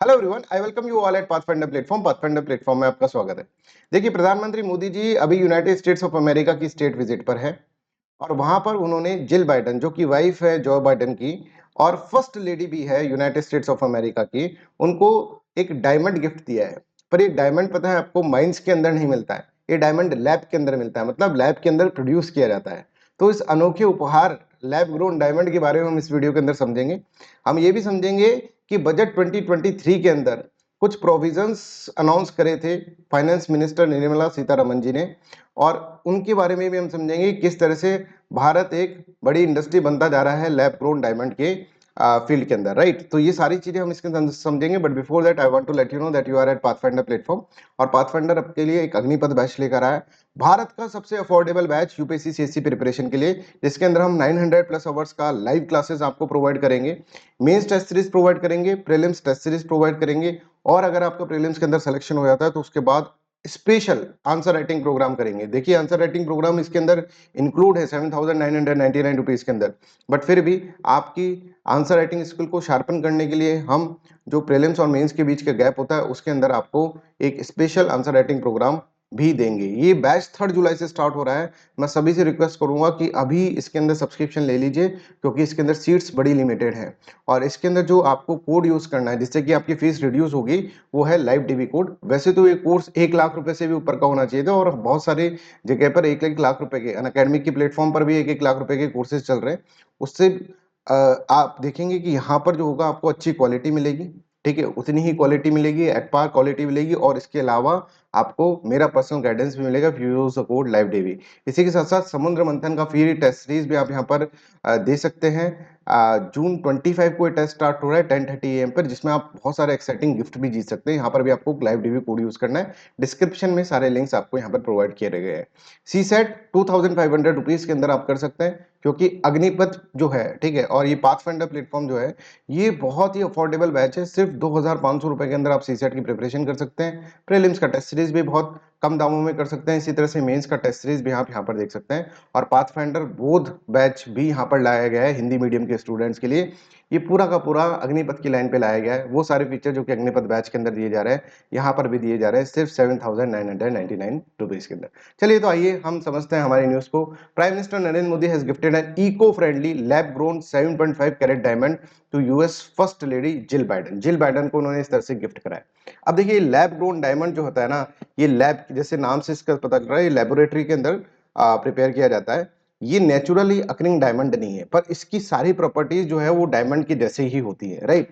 Hello everyone, I welcome you all at Pathfinder platform. Pathfinder platform में आपका स्वागत है। देखिए, प्रधानमंत्री मोदी जी अभी यूनाइटेड स्टेट्स ऑफ अमेरिका की स्टेट विजिट पर है और वहां पर उन्होंने जिल बाइडेन, जो कि वाइफ है जो बाइडेन की और फर्स्ट लेडी भी है यूनाइटेड स्टेट्स ऑफ अमेरिका की, उनको एक डायमंड गिफ्ट दिया है। पर ये डायमंड पता है आपको, माइंस के अंदर नहीं मिलता है, ये डायमंड लैब के अंदर मिलता है, मतलब लैब के अंदर प्रोड्यूस किया जाता है। तो इस अनोखे उपहार लैब ग्रोन डायमंड के बारे में हम इस वीडियो के अंदर समझेंगे। हम ये भी समझेंगे कि बजट 2023 के अंदर कुछ प्रोविजंस अनाउंस करे थे फाइनेंस मिनिस्टर निर्मला सीतारमन जी ने, और उनके बारे में भी हम समझेंगे किस तरह से भारत एक बड़ी इंडस्ट्री बनता जा रहा है लैब ग्रोन डायमंड के फील्ड के अंदर, राइट। तो ये सारी चीजें हम इसके अंदर समझेंगे, but before that I want to let you know that you are at Pathfinder platform. और पाथफाइंडर आपके लिए एक अग्निपथ बैच लेकर आया है, भारत का सबसे affordable batch UPSC CSC preparation के लिए, जिसके अंदर हम 900 प्लस आवर्स का लाइव क्लासेस आपको प्रोवाइड करेंगे, मेंस टेस्ट सीरीज प्रोवाइड करेंगे, प्रीलिम्स टेस्ट सीरीज प्रोवाइड करेंगे, और अगर आपका प्रीलिम्स के अंदर सिलेक्शन हो जाता है तो उसके बाद स्पेशल आंसर राइटिंग प्रोग्राम करेंगे। देखिए, आंसर राइटिंग प्रोग्राम इसके अंदर इंक्लूड है 7,999 रुपीज के अंदर, बट फिर भी आपकी आंसर राइटिंग स्किल को शार्पन करने के लिए हम जो प्रीलिम्स और मेंस के बीच का गैप होता है उसके अंदर आपको एक स्पेशल आंसर राइटिंग प्रोग्राम भी देंगे। ये बैच 3 जुलाई से स्टार्ट हो रहा है। मैं सभी से रिक्वेस्ट करूंगा कि अभी इसके अंदर सब्सक्रिप्शन ले लीजिए, क्योंकि इसके अंदर सीट्स बड़ी लिमिटेड है। और इसके अंदर जो आपको कोड यूज करना है जिससे कि आपकी फीस रिड्यूस होगी, वो है लाइव डीवी कोड। वैसे तो ये कोर्स 1 लाख रुपए से भी ऊपर का होना चाहिए था, और बहुत सारे जगह पर 1 लाख रुपए के अनअकैडमी की प्लेटफॉर्म पर भी 1-1 लाख रुपए के कोर्सेज चल रहे हैं। उससे आप देखेंगे कि यहाँ पर जो होगा आपको अच्छी क्वालिटी मिलेगी, ठीक है, उतनी ही क्वालिटी मिलेगी, एट पार क्वालिटी मिलेगी, और इसके अलावा आपको मेरा पर्सनल गाइडेंस भी मिलेगा if you use the code live डेवी। इसी के साथ साथ समुद्र मंथन का फ्री टेस्ट सीरीज भी आप यहाँ पर दे सकते हैं। जून 25 को ये टेस्ट स्टार्ट हो रहा है 10:30 AM पर, जिसमें आप बहुत सारे एक्साइटिंग गिफ्ट भी जीत सकते हैं। यहाँ पर भी आपको लाइव डेवी कोड यूज करना है। डिस्क्रिप्शन में सारे लिंक्स आपको यहाँ पर प्रोवाइड किए गए हैं। सी सेट 2500 रुपीज के अंदर आप कर सकते हैं, क्योंकि अग्निपथ जो है, ठीक है, और ये पाथफाइंडर प्लेटफॉर्म जो है, ये बहुत ही अफोर्डेबल बैच है। सिर्फ 2,500 रुपए के अंदर आप सी सेट की प्रिपरेशन कर सकते हैं। प्रीलिम्स का टेस्ट सीरीज भी बहुत कम दामों में कर सकते हैं। इसी तरह से मेंस का टेस्ट सीरीज भी आप यहाँ पर देख सकते हैं। और पाथफाइंडर बोध बैच भी यहाँ पर लाया गया है हिंदी मीडियम के स्टूडेंट्स के लिए। ये पूरा का पूरा अग्निपथ की लाइन पे लाया गया है। वो सारे फीचर जो कि अग्निपथ बैच के अंदर दिए जा रहे हैं, यहाँ पर भी दिए जा रहे हैं सिर्फ 7,999 रुपीज के अंदर। चलिए, तो आइए हम समझते हैं हमारी न्यूज को। Prime minister Narendra Modi has gifted an eco friendly lab grown 7.5 carat diamond to US first lady Jill Biden. Jill Biden को उन्होंने इस तरह से गिफ्ट कराया। अब देखिए, लैब ग्रोन डायमंड जो होता है ना, ये लैब जैसे नाम से इसका पता चल रहा है, ये लेबोरेटरी के अंदर प्रिपेयर किया जाता है। ये नेचुरली अकरिंग डायमंड नहीं है, पर इसकी सारी प्रॉपर्टीज जो है वो डायमंड की जैसे ही होती है, राइट।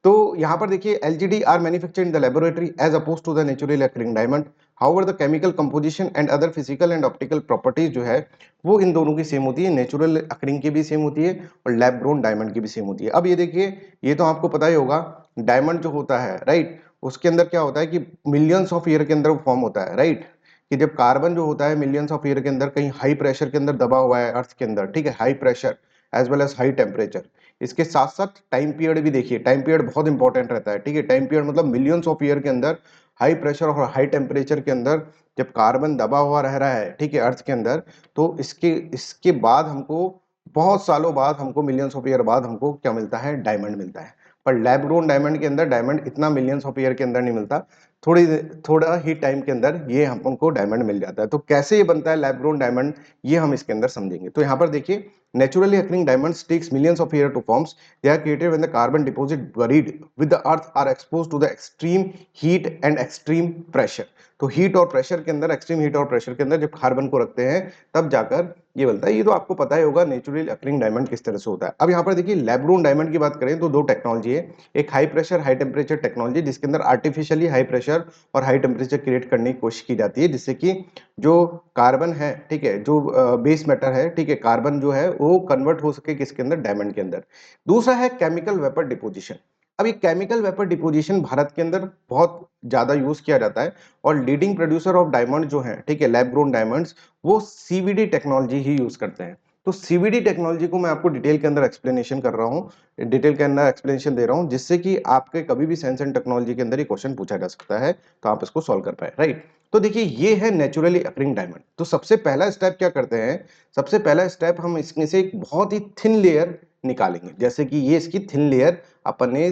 तो यहाँ पर देखिए, LGD are manufactured in the laboratory as opposed to the naturally occurring diamond. However the chemical composition and other physical and optical properties जो है वो इन दोनों की सेम होती है। नेचुरल अकरिंग की भी सेम होती है और लैब ग्रोन डायमंड की भी सेम होती है। अब ये देखिए, ये तो आपको पता ही होगा, डायमंड जो होता है, राइट, उसके अंदर क्या होता है कि मिलियंस ऑफ ईयर के अंदर फॉर्म होता है, राइट। कि जब कार्बन जो होता है मिलियंस ऑफ ईयर के अंदर कहीं हाई प्रेशर के अंदर दबा हुआ है अर्थ के अंदर, ठीक है, high pressure as well as high temperature. इसके साथ साथ टाइम पीरियड भी देखिए, टाइम पीरियड बहुत इंपॉर्टेंट रहता है, ठीक है। टाइम पीरियड मतलब मिलियंस ऑफ ईयर के अंदर हाई प्रेशर और हाई टेम्परेचर के अंदर जब कार्बन दबा हुआ रह रहा है, ठीक है, अर्थ के अंदर, तो इसके इसके बाद हमको बहुत सालों बाद, हमको मिलियंस ऑफ ईयर बाद हमको क्या मिलता है, डायमंड मिलता है। पर लैब ग्रोन डायमंड के अंदर डायमंड इतना मिलियंस ऑफ ईयर के अंदर नहीं मिलता, थोड़ी थोड़ा ही टाइम के अंदर ये हमको डायमंड मिल जाता है। तो कैसे ये बनता है लैब ग्रोन डायमंड, ये हम इसके अंदर समझेंगे। तो यहाँ पर देखिए, naturally occurring diamonds takes millions of years to form. They are created when the carbon deposit buried with the earth are exposed to the extreme heat and extreme pressure. तो हीट और प्रेशर के अंदर, extreme heat और pressure के अंदर जब carbon को रखते हैं तब जाकर ये बनता है। ये तो आपको पता ही होगा नेचुरली अकरिंग डायमंड किस तरह से होता है। अब यहाँ पर देखिए, लैब ग्रोन डायमंड की बात करें तो दो टेक्नोलॉजी है। एक high pressure high temperature technology, जिसके अंदर आर्टिफिशियली हाई प्रेशर और हाई टेम्परेचर क्रिएट करने की कोशिश की जाती है, जिससे कि जो कार्बन है, ठीक है, जो बेस मैटर है, ठीक है, कार्बन जो है वो कन्वर्ट हो सके किसके अंदर, डायमंड के अंदर। दूसरा है केमिकल वेपर डिपोजिशन। अब ये केमिकल वेपर डिपोजिशन भारत के अंदर बहुत ज्यादा यूज किया जाता है, और लीडिंग प्रोड्यूसर ऑफ डायमंड जो है, ठीक है, लैब ग्रोन डायमंड्स, वो सीवीडी टेक्नोलॉजी ही यूज करते हैं। तो सीवीडी टेक्नोलॉजी को मैं आपको डिटेल के अंदर एक्सप्लेनेशन कर रहा हूँ, डिटेल के अंदर एक्सप्लेनेशन दे रहा हूँ, जिससे कि आपके कभी भी साइंस एंड टेक्नोलॉजी के अंदर ये क्वेश्चन पूछा जा सकता है, तो आप इसको सॉल्व कर पाए, राइट। तो देखिए, ये है नेचुरली अकरिंग डायमंड। तो सबसे पहला स्टेप क्या करते हैं, सबसे पहला स्टेप हम इसमें से एक बहुत ही थिन लेयर निकालेंगे। जैसे कि ये इसकी थिन लेयर अपन ने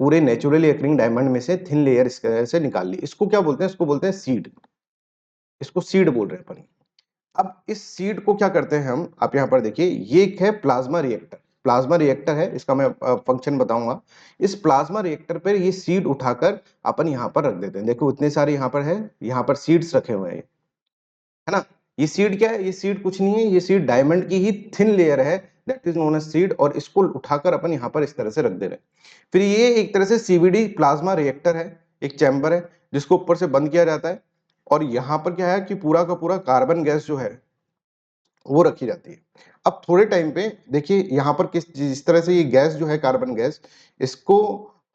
पूरे नेचुरली अकरिंग डायमंड में से थिन लेयर इस तरह से निकाल ली। इसको क्या बोलते हैं? इसको बोलते हैं सीड। इसको सीड बोल रहे हैं अपन। अब इस सीड को क्या करते हैं हम, आप यहाँ पर देखिए, ये एक है प्लाज्मा रिएक्टर। प्लाज्मा रिएक्टर है, इसका मैं फंक्शन बताऊंगा। इस प्लाज्मा रिएक्टर पर ये सीड उठाकर अपन यहाँ पर रख देते हैं। देखो इतने सारे यहाँ पर है, यहाँ पर सीड्स रखे हुए हैं, है ना। ये सीड क्या है? ये सीड कुछ नहीं है, ये सीड डायमंड की ही थिन लेयर है, that is known as seed. और इसको उठाकर अपन यहाँ पर इस तरह से रख दे रहे हैं। फिर ये एक तरह से सीवीडी प्लाज्मा रिएक्टर है, एक चैम्बर है जिसको ऊपर से बंद किया जाता है। और यहाँ पर क्या है कि पूरा का पूरा कार्बन गैस जो है वो रखी जाती है। अब थोड़े टाइम पे देखिए यहाँ पर किस जिस तरह से ये गैस जो है कार्बन गैस, इसको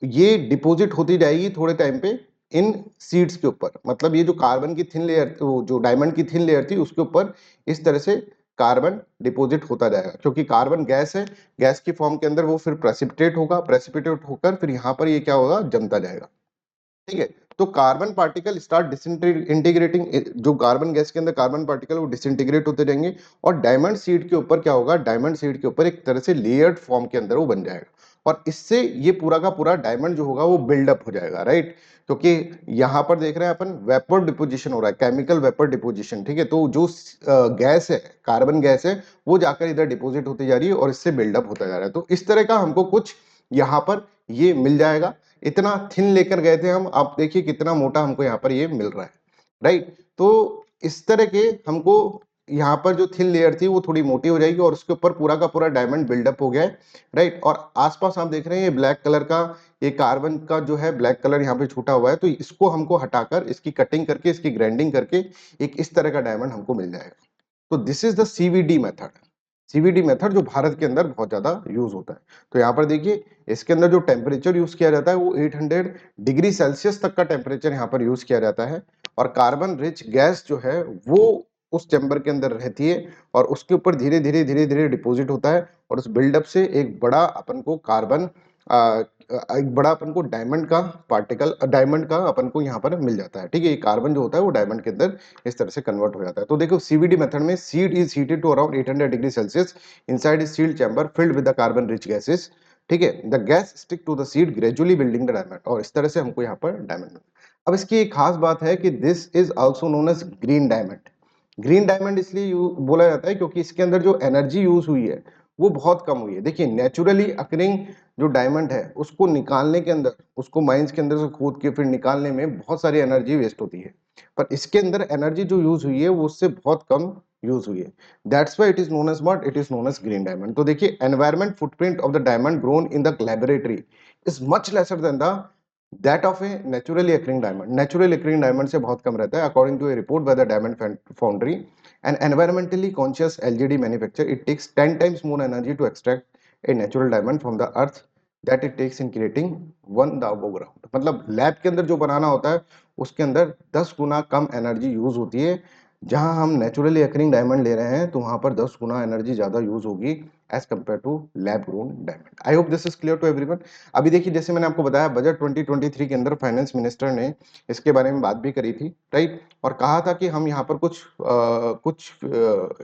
ये डिपॉजिट होती जाएगी थोड़े टाइम पे इन सीड्स के ऊपर। मतलब ये जो कार्बन की थिन लेयर, जो डायमंड की थिन लेयर थी उसके ऊपर इस तरह से कार्बन डिपॉजिट होता जाएगा, क्योंकि कार्बन गैस है, गैस की फॉर्म के अंदर वो फिर प्रेसिपिटेट होगा, प्रेसिपिटेट होकर फिर यहाँ पर ये क्या होगा, जमता जाएगा। ठीक है, तो कार्बन पार्टिकल स्टार्ट डिसइंटीग्रेटिंग, जो कार्बन गैस के अंदर कार्बन पार्टिकल वो डिसइंटीग्रेट होते जाएंगे और डायमंड सीड के ऊपर क्या होगा, डायमंड सीड के ऊपर एक तरह से लेयर्ड फॉर्म के अंदर वो बन जाएगा। और इससे ये पूरा का पूरा डायमंड जो होगा वो बिल्डअप हो जाएगा, राइट। क्योंकि यहाँ पर देख रहे हैं अपन वेपर डिपोजिशन हो रहा है, केमिकल वेपर डिपोजिशन। ठीक है, तो जो गैस है, कार्बन गैस है, वो जाकर इधर डिपोजिट होती जा रही है और इससे बिल्डअप होता जा रहा है। तो इस तरह का हमको कुछ यहाँ पर ये मिल जाएगा। इतना थिन लेकर गए थे हम, आप देखिए कितना मोटा हमको यहाँ पर ये मिल रहा है, राइट। तो इस तरह के हमको यहाँ पर जो थिन लेयर थी वो थोड़ी मोटी हो जाएगी और उसके ऊपर पूरा का पूरा डायमंड बिल्डअप हो गया है, राइट। और आसपास आप देख रहे हैं ये ब्लैक कलर का, ये कार्बन का जो है ब्लैक कलर यहाँ पे छूटा हुआ है, तो इसको हमको हटाकर इसकी कटिंग करके, इसकी ग्राइंडिंग करके एक इस तरह का डायमंड हमको मिल जाएगा। तो this is the CVD method. CVD method जो भारत के अंदर बहुत ज्यादा यूज होता है। तो यहाँ पर देखिए इसके अंदर जो टेम्परेचर यूज किया जाता है वो 800 डिग्री सेल्सियस तक का टेम्परेचर यहाँ पर यूज किया जाता है। और कार्बन रिच गैस जो है वो उस चैम्बर के अंदर रहती है और उसके ऊपर धीरे धीरे धीरे धीरे डिपोजिट होता है और उस बिल्डअप से एक बड़ा अपन को कार्बन, एक बड़ा अपन को डायमंड का पार्टिकल, डायमंड का अपन को यहाँ पर मिल जाता है। ठीक है, ये कार्बन जो होता है वो डायमंड के अंदर इस तरह से कन्वर्ट हो जाता है। तो देखो सीवीडी मेथड में seed is heated to around 800 degree Celsius inside is sealed chamber filled with the carbon rich gases. ठीक है, the gas stick to the seed gradually building the diamond, और इस तरह से हमको यहाँ पर डायमंड। अब इसकी एक खास बात है कि this is also known as green diamond. Green diamond इसलिए बोला जाता है क्योंकि इसके अंदर जो एनर्जी यूज हुई है वो बहुत कम हुई है। देखिए नेचुरली अकरिंग जो डायमंड है उसको निकालने के अंदर, उसको माइंस के अंदर से खोद के फिर निकालने में बहुत सारी एनर्जी वेस्ट होती है, पर इसके अंदर एनर्जी जो यूज हुई है वो उससे बहुत कम यूज हुई है। That's why it is known as what, it is known as green diamond. तो देखिए environment footprint of the diamond grown in the laboratory is much lesser than the that of a naturally occurring diamond. Naturally occurring diamond से बहुत कम रहता है, according to a report by the diamond foundry. An environmentally conscious LGD manufacture it takes 10 times more energy to extract a natural diamond from the earth that it takes in creating one the above ground. मतलब lab के अंदर जो बनाना होता है उसके अंदर 10 गुना कम energy use होती है, जहां हम नेचुरली अकरिंग डायमंड ले रहे हैं तो वहां पर 10 गुना एनर्जी ज्यादा यूज होगी as compare to lab grown diamond. I hope this is clear to everyone. अभी देखिए जैसे मैंने आपको बताया बजट 2023 के अंदर फाइनेंस मिनिस्टर ने इसके बारे में बात भी करी थी, राइट। और कहा था कि हम यहाँ पर कुछ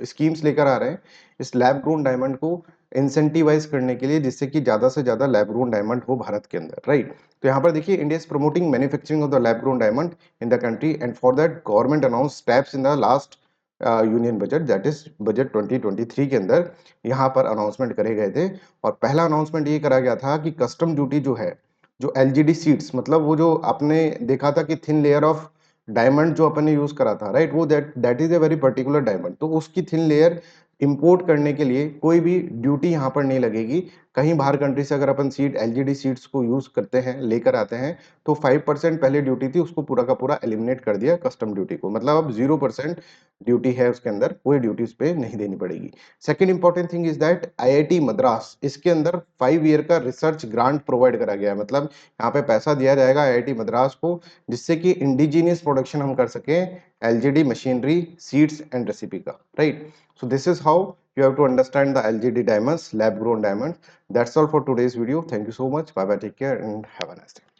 स्कीम्स लेकर आ रहे हैं इस लैब ग्रोन डायमंड को इंसेंटिवाइज करने के लिए, जिससे कि ज्यादा से ज्यादा लैब ग्रोन डायमंड हो भारत के अंदर, राइट। तो यहाँ पर देखिए India is promoting manufacturing of the lab grown diamond in the country, and for that government announced steps in the last union budget, that is budget 2023 के अंदर यहाँ पर अनाउंसमेंट करे गए थे। और पहला अनाउंसमेंट ये करा गया था कि कस्टम ड्यूटी जो है, जो एलजीडी सीट्स, मतलब वो जो आपने देखा था कि थिन लेयर ऑफ डायमंड जो अपन ने यूज करा था, राइट, वो that is a very particular diamond, तो उसकी थिन लेयर इंपोर्ट करने के लिए कोई भी ड्यूटी यहाँ पर नहीं लगेगी। कहीं बाहर कंट्री से अगर अपन सीट एलजीडी सीट्स को यूज करते हैं, लेकर आते हैं, तो 5% पहले ड्यूटी थी उसको पूरा का पूरा एलिमिनेट कर दिया कस्टम ड्यूटी को, मतलब अब 0% ड्यूटी है उसके अंदर, कोई ड्यूटी उस पे नहीं देनी पड़ेगी। Second important thing is that IIT Madras, इसके अंदर 5 ईयर का रिसर्च ग्रांट प्रोवाइड करा गया है, मतलब यहाँ पे पैसा दिया जाएगा आईआईटी मद्रास को, जिससे कि इंडिजीनियस प्रोडक्शन हम कर सके LGD machinery, seeds and recipe का, right. So this is how you have to understand the LGD diamonds, lab grown diamonds. That's all for today's video. Thank you so much. Bye bye. Take care and have a nice day.